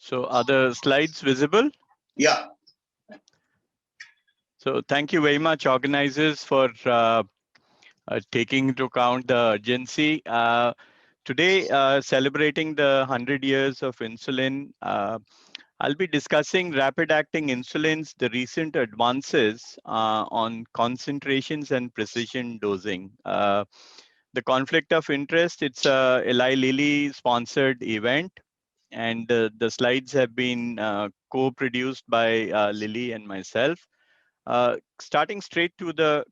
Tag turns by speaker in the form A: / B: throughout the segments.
A: So are the slides visible?
B: Yeah.
A: So thank you very much, organizers, for taking into account the urgency. Today, celebrating the 100 years of insulin, I'll be discussing rapid-acting insulins, the recent advances on concentrations and precision dosing. The conflict of interest, it's a Eli Lilly sponsored event, and the slides have been co-produced by Lilly and myself. Starting straight to the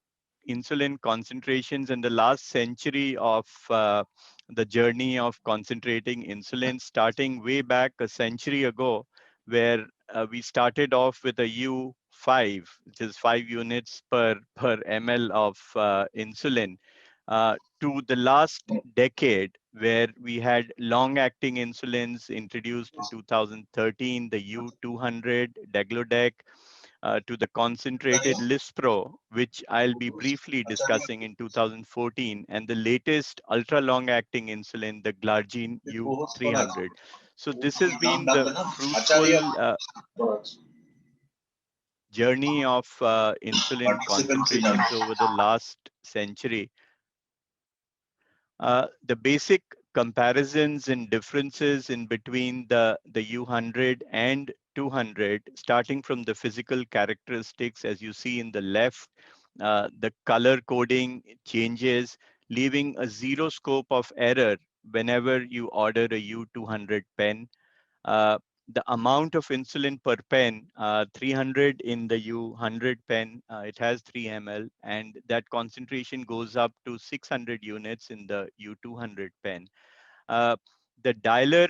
A: insulin concentrations in the last century of the journey of concentrating insulin, starting way back a century ago, where we started off with a U5, which is 5 units per ml of insulin, to the last decade, where we had long-acting insulins introduced in 2013, the U200, Degludec, to the concentrated Lispro, which I'll be briefly discussing in 2014, and the latest ultra-long-acting insulin, the Glargine U300. So this has been the fruitful journey of insulin concentrations over the last century. The basic comparisons and differences in between the U100 and 200, starting from the physical characteristics, as you see in the left, the color coding changes, leaving a zero scope of error whenever you order a U200 pen. Uh, the amount of insulin per pen, 300 in the U100 pen, it has 3 ml, and that concentration goes up to 600 units in the U200 pen. Uh, the dialer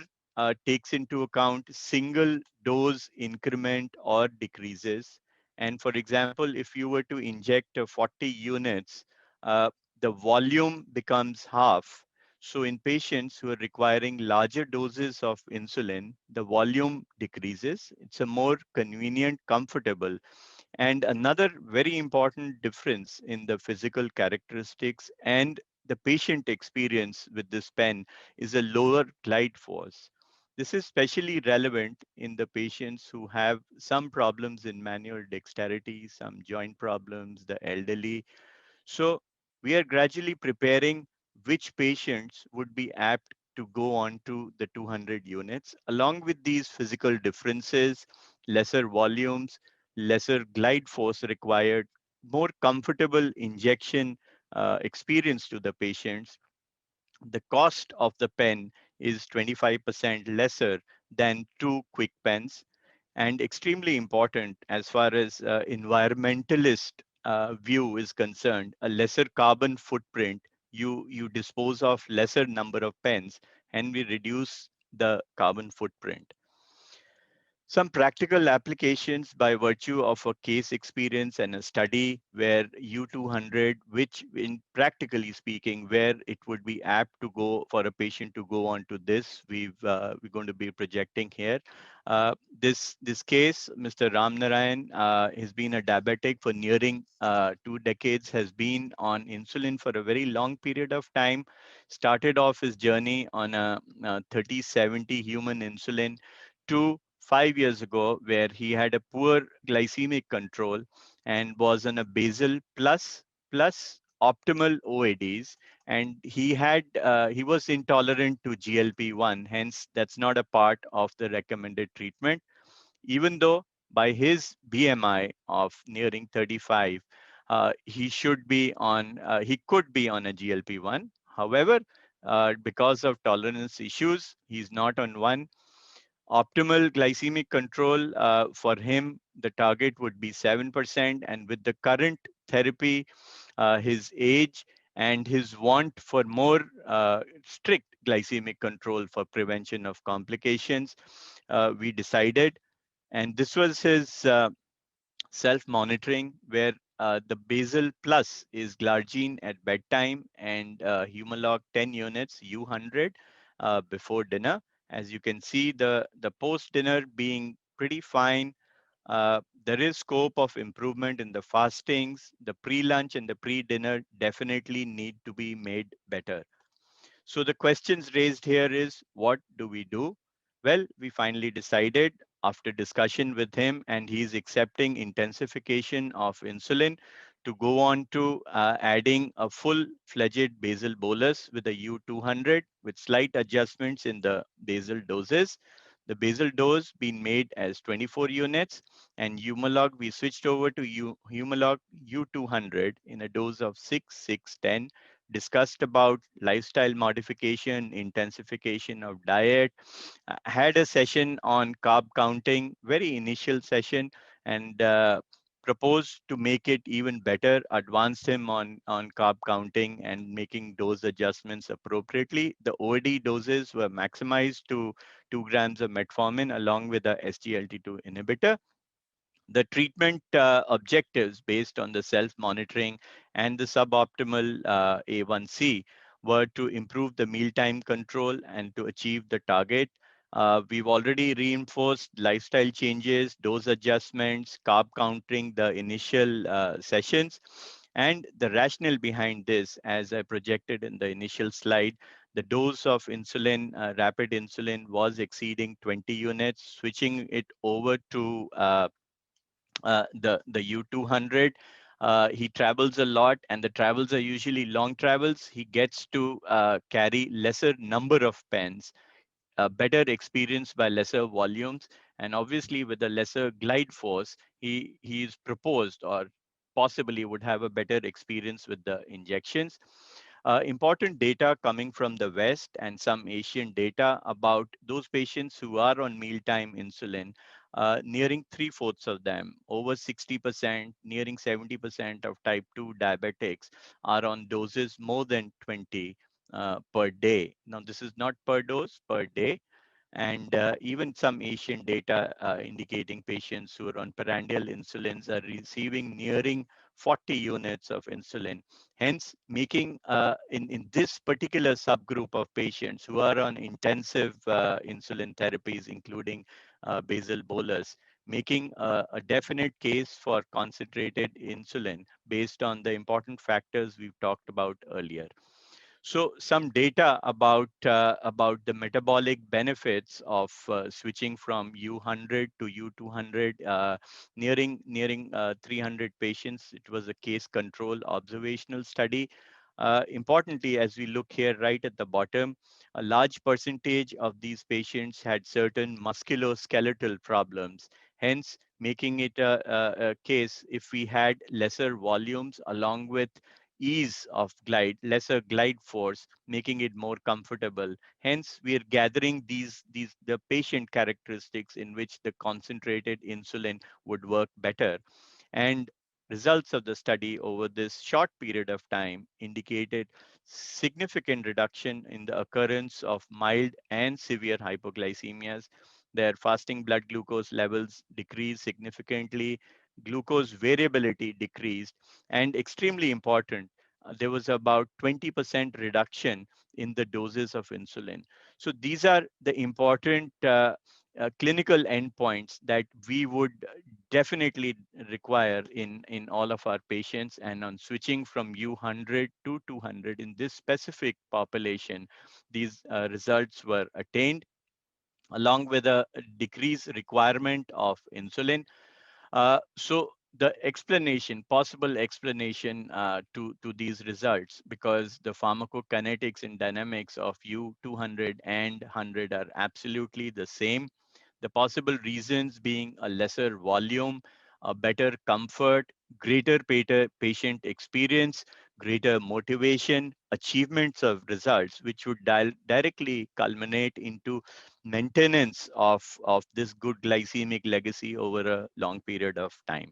A: takes into account single dose increment or decreases. And for example, if you were to inject 40 units, the volume becomes half. So in patients who are requiring larger doses of insulin, the volume decreases. It's a more convenient, comfortable. And another very important difference in the physical characteristics and the patient experience with this pen is a lower glide force. This is especially relevant in the patients who have some problems in manual dexterity, some joint problems, the elderly. So we are gradually preparing which patients would be apt to go on to the 200 units. Along with these physical differences, lesser volumes, lesser glide force required, more comfortable injection experience to the patients, the cost of the pen is 25% lesser than two quick pens, and extremely important as far as environmentalist view is concerned, a lesser carbon footprint. You dispose of lesser number of pens and we reduce the carbon footprint. Some practical applications by virtue of a case experience and a study where U200, which in practically speaking, where it would be apt to go for a patient to go on to this, we're going to be projecting here. This case, Mr. Ram Narayan, has been a diabetic for nearing 2 decades, has been on insulin for a very long period of time, started off his journey on a 30/70 human insulin to 5 years ago, where he had a poor glycemic control and was on a basal plus optimal OADs, and he was intolerant to GLP-1. Hence, that's not a part of the recommended treatment, even though by his BMI of nearing 35, he could be on a GLP-1. However, because of tolerance issues, he's not on one. Optimal glycemic control for him, the target would be 7%. And with the current therapy, his age and his want for more strict glycemic control for prevention of complications, we decided, and this was his self-monitoring, where the basal plus is Glargine at bedtime and Humalog 10 units, U100 before dinner. As you can see, the post-dinner being pretty fine. There is scope of improvement in the fastings. The pre-lunch and the pre-dinner definitely need to be made better. So the questions raised here is, what do we do? Well, we finally decided after discussion with him, and he's accepting intensification of insulin to go on to adding a full-fledged basal bolus with a U200 with slight adjustments in the basal doses. The basal dose being made as 24 units, and Humalog, we switched over to Humalog U200 in a dose of 6, 6, 10. Discussed about lifestyle modification, intensification of diet, had a session on carb counting, very initial session, and proposed to make it even better, advanced him on carb counting and making dose adjustments appropriately. The OAD doses were maximized to 2 grams of metformin along with a SGLT2 inhibitor. The treatment objectives based on the self-monitoring and the suboptimal A1C were to improve the mealtime control and to achieve the target. We've already reinforced lifestyle changes, dose adjustments, carb counting, the initial sessions. And the rationale behind this, as I projected in the initial slide, the dose of insulin, rapid insulin, was exceeding 20 units. Switching it over to the U200. He travels a lot, and the travels are usually long travels. He gets to carry lesser number of pens, a better experience by lesser volumes, and obviously with a lesser glide force, he is proposed or possibly would have a better experience with the injections. Important data coming from the West and some Asian data about those patients who are on mealtime insulin, nearing three-fourths of them, over 60%, nearing 70% of type 2 diabetics are on doses more than 20 per day. Now, this is not per dose, per day. And even some Asian data indicating patients who are on prandial insulins are receiving nearing 40 units of insulin. Hence, making in this particular subgroup of patients who are on intensive insulin therapies, including basal bolus, making a definite case for concentrated insulin based on the important factors we've talked about earlier. So some data about the metabolic benefits of switching from U100 to U200, nearing 300 patients. It was a case control observational study. Importantly, as we look here right at the bottom, a large percentage of these patients had certain musculoskeletal problems. Hence, making it a case if we had lesser volumes along with ease of glide, lesser glide force, making it more comfortable. Hence, we are gathering these the patient characteristics in which the concentrated insulin would work better. And results of the study over this short period of time indicated significant reduction in the occurrence of mild and severe hypoglycemias. Their fasting blood glucose levels decreased significantly, glucose variability decreased, and extremely important, there was about 20% reduction in the doses of insulin. So these are the important clinical endpoints that we would definitely require in all of our patients. And on switching from U100 to 200 in this specific population, these results were attained along with a decreased requirement of insulin. So the explanation, possible explanation to these results, because the pharmacokinetics and dynamics of U200 and 100 are absolutely the same. The possible reasons being a lesser volume, a better comfort, greater patient experience, greater motivation, achievements of results, which would directly culminate into maintenance of this good glycemic legacy over a long period of time.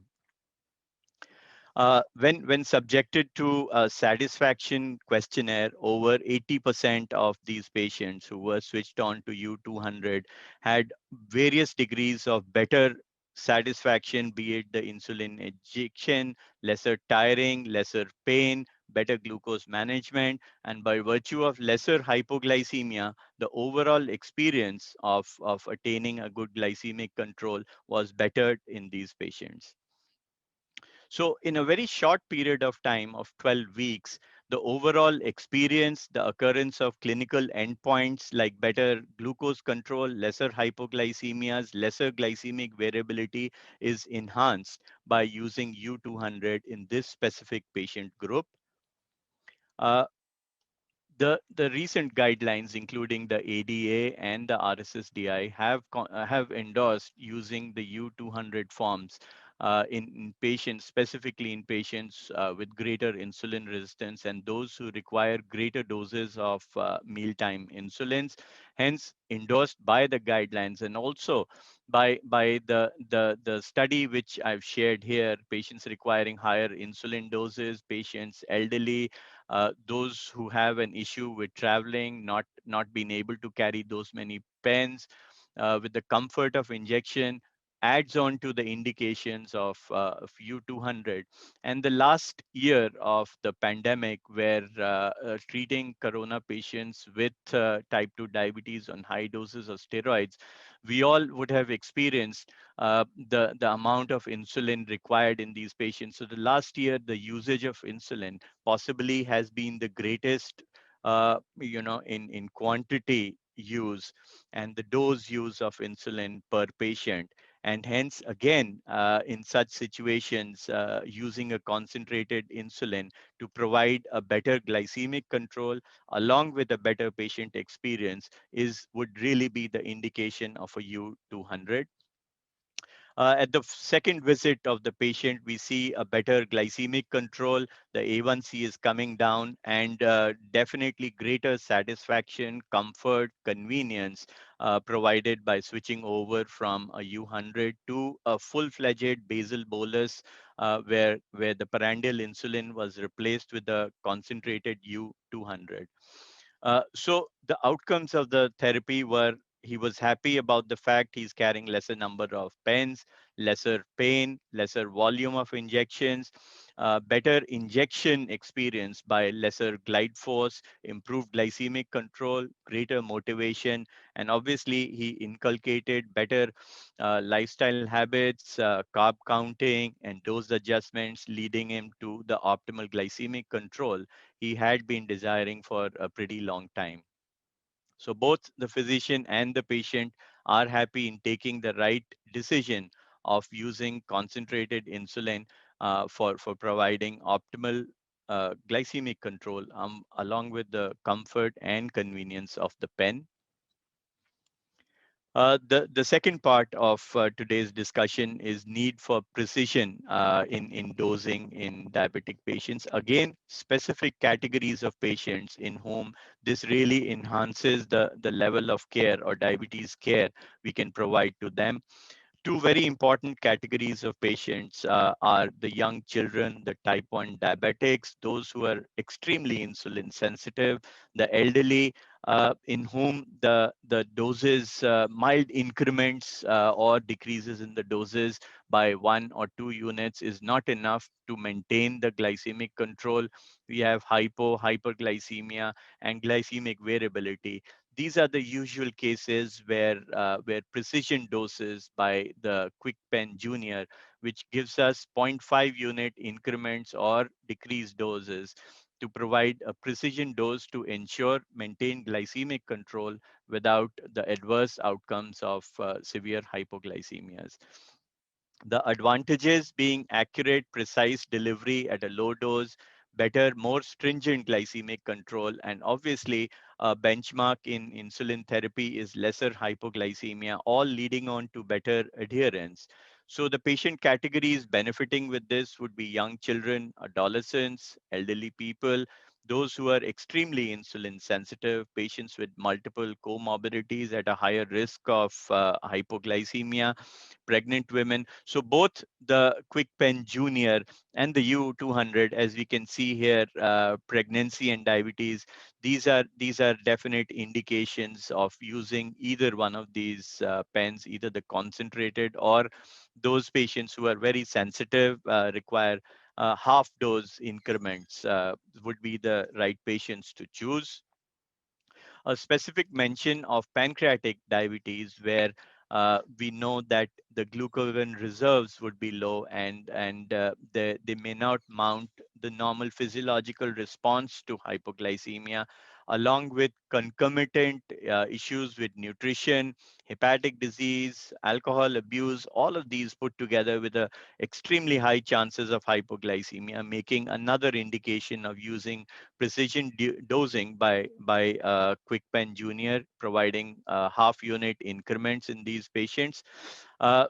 A: When subjected to a satisfaction questionnaire, over 80% of these patients who were switched on to U200 had various degrees of better satisfaction, be it the insulin injection, lesser tiring, lesser pain, better glucose management, and by virtue of lesser hypoglycemia, the overall experience of attaining a good glycemic control was bettered in these patients. So in a very short period of time of 12 weeks, The overall experience, the occurrence of clinical endpoints like better glucose control, lesser hypoglycemias, lesser glycemic variability is enhanced by using U200 in this specific patient group. Uh, the recent guidelines, including the ADA and the RSSDI, have endorsed using the U200 forms in patients, specifically in patients with greater insulin resistance and those who require greater doses of mealtime insulins, hence endorsed by the guidelines and also by the study which I've shared here, patients requiring higher insulin doses, patients elderly, those who have an issue with traveling, not being able to carry those many pens, with the comfort of injection, adds on to the indications of U200. And the last year of the pandemic, where treating corona patients with type 2 diabetes on high doses of steroids, we all would have experienced the amount of insulin required in these patients. So the last year, the usage of insulin possibly has been the greatest, in quantity use and the dose use of insulin per patient. And hence, again, in such situations, using a concentrated insulin to provide a better glycemic control along with a better patient experience would really be the indication of a U200. At the second visit of the patient, we see a better glycemic control. The A1C is coming down, and definitely greater satisfaction, comfort, convenience provided by switching over from a U100 to a full-fledged basal bolus, where the prandial insulin was replaced with a concentrated U200. So the outcomes of the therapy were he was happy about the fact he's carrying lesser number of pens, lesser pain, lesser volume of injections, better injection experience by lesser glide force, improved glycemic control, greater motivation, and obviously he inculcated better lifestyle habits, carb counting, and dose adjustments, leading him to the optimal glycemic control he had been desiring for a pretty long time. So both the physician and the patient are happy in taking the right decision of using concentrated insulin for providing optimal glycemic control, along with the comfort and convenience of the pen. The second part of today's discussion is need for precision in dosing in diabetic patients. Again, specific categories of patients in whom this really enhances the level of care or diabetes care we can provide to them. Two very important categories of patients are the young children, the type 1 diabetics, those who are extremely insulin sensitive, the elderly, in whom the doses, mild increments or decreases in the doses by 1 or 2 units is not enough to maintain the glycemic control. We have hyperglycemia, and glycemic variability. These are the usual cases where precision doses by the QuickPen Junior, which gives us zero point 0.5 unit increments or decreased doses to provide a precision dose to ensure maintained glycemic control without the adverse outcomes of severe hypoglycemias. The advantages being accurate, precise delivery at a low dose, better, more stringent glycemic control, and obviously a benchmark in insulin therapy is lesser hypoglycemia, all leading on to better adherence. So the patient categories benefiting with this would be young children, adolescents, elderly people, those who are extremely insulin sensitive, patients with multiple comorbidities at a higher risk of hypoglycemia, pregnant women. So both the QuickPen Junior and the U200, as we can see here, pregnancy and diabetes, these are definite indications of using either one of these pens, either the concentrated or those patients who are very sensitive, require half dose increments, would be the right patients to choose. A specific mention of pancreatic diabetes, where we know that the glucagon reserves would be low, and they may not mount the normal physiological response to hypoglycemia, along with concomitant issues with nutrition, hepatic disease, alcohol abuse, all of these put together with a extremely high chances of hypoglycemia, making another indication of using precision dosing by QuickPen Junior, providing half unit increments in these patients.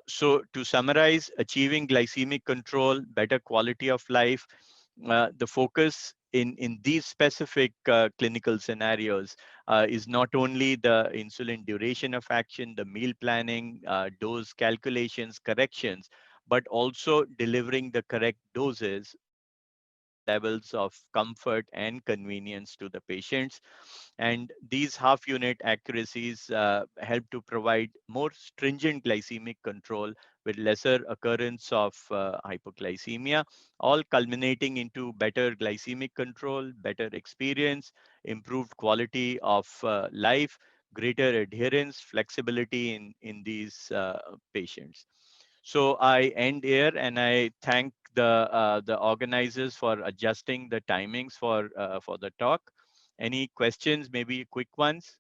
A: So to summarize, achieving glycemic control, better quality of life, the focus in these specific clinical scenarios is not only the insulin duration of action, the meal planning, dose calculations, corrections, but also delivering the correct doses levels of comfort and convenience to the patients. And these half unit accuracies help to provide more stringent glycemic control with lesser occurrence of hypoglycemia, all culminating into better glycemic control, better experience, improved quality of life, greater adherence, flexibility in these patients. So I end here, and I thank the organizers for adjusting the timings for the talk. Any questions, maybe quick ones?